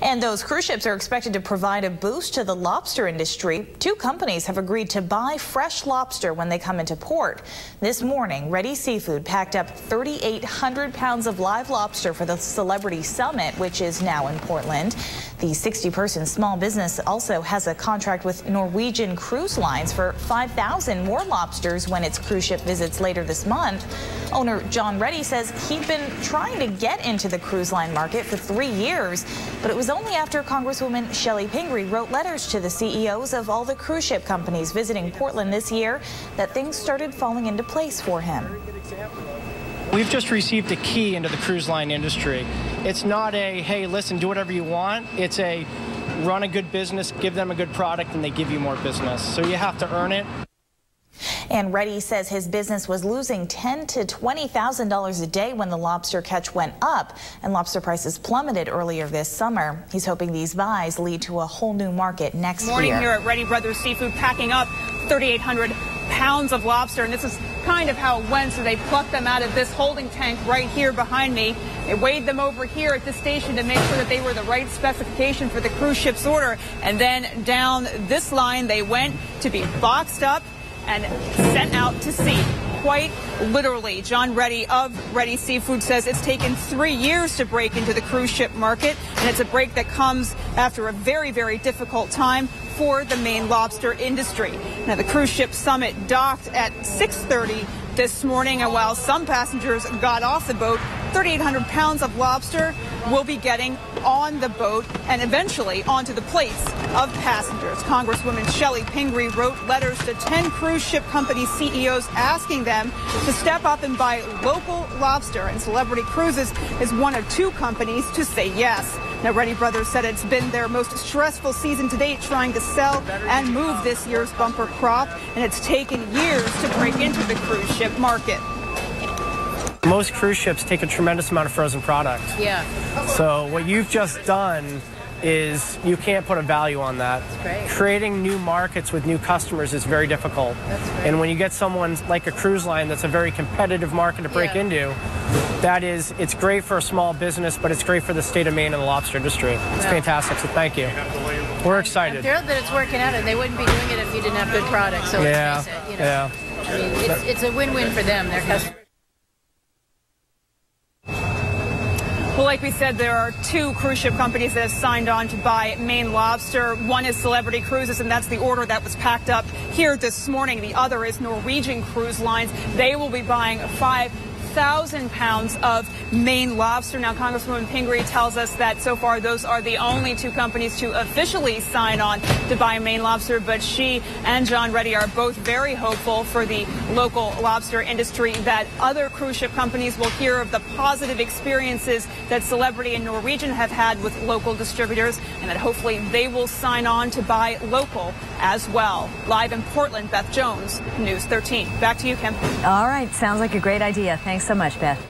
And those cruise ships are expected to provide a boost to the lobster industry. Two companies have agreed to buy fresh lobster when they come into port. This morning, Ready Seafood packed up 3,800 pounds of live lobster for the Celebrity Summit, which is now in Portland. The 60-person small business also has a contract with Norwegian Cruise Lines for 5,000 more lobsters when its cruise ship visits later this month. Owner John Reddy says he'd been trying to get into the cruise line market for 3 years, but it was only after Congresswoman Chellie Pingree wrote letters to the CEOs of all the cruise ship companies visiting Portland this year that things started falling into place for him. We've just received a key into the cruise line industry. It's not a, hey, listen, do whatever you want. It's a run a good business, give them a good product, and they give you more business. So you have to earn it. And Reddy says his business was losing $10,000 to $20,000 a day when the lobster catch went up and lobster prices plummeted earlier this summer. He's hoping these buys lead to a whole new market next year. Morning here at Reddy Brothers Seafood, packing up 3,800 pounds of lobster, and this is kind of how it went. So they plucked them out of this holding tank right here behind me. They weighed them over here at this station to make sure that they were the right specification for the cruise ship's order, and then down this line they went to be boxed up and sent out to sea. Quite literally. John Reddy of Reddy Seafood says it's taken 3 years to break into the cruise ship market, and it's a break that comes after a very, very difficult time for the Maine lobster industry. Now, the cruise ship Summit docked at 6:30 this morning, and while some passengers got off the boat, 3,800 pounds of lobster will be getting on the boat and eventually onto the plates of passengers. Congresswoman Chellie Pingree wrote letters to 10 cruise ship company CEOs asking them to step up and buy local lobster, and Celebrity Cruises is one of 2 companies to say yes. Now, Reddy Brothers said it's been their most stressful season to date trying to sell and move this year's bumper crop, and it's taken years to break into the cruise ship market. Most cruise ships take a tremendous amount of frozen product. Yeah. So what you've just done is you can't put a value on that. That's great. Creating new markets with new customers is very difficult. That's great. And when you get someone like a cruise line that's a very competitive market to break into, it's great for a small business, but it's great for the state of Maine and the lobster industry. It's fantastic, so thank you. We're excited. I'm thrilled that it's working out, and they wouldn't be doing it if you didn't have good products. So let's face it, yeah. I mean, it's a win-win for them, their customers. Well, like we said, there are 2 cruise ship companies that have signed on to buy Maine lobster. One is Celebrity Cruises, and that's the order that was packed up here this morning. The other is Norwegian Cruise Lines. They will be buying 5,000 pounds of Maine lobster. Now, Congresswoman Pingree tells us that so far those are the only 2 companies to officially sign on to buy Maine lobster, but she and John Reddy are both very hopeful for the local lobster industry, that other cruise ship companies will hear of the positive experiences that Celebrity and Norwegian have had with local distributors, and that hopefully they will sign on to buy local as well. Live in Portland, Beth Jones, News 13. Back to you, Kim. All right. Sounds like a great idea. Thanks so much, Beth.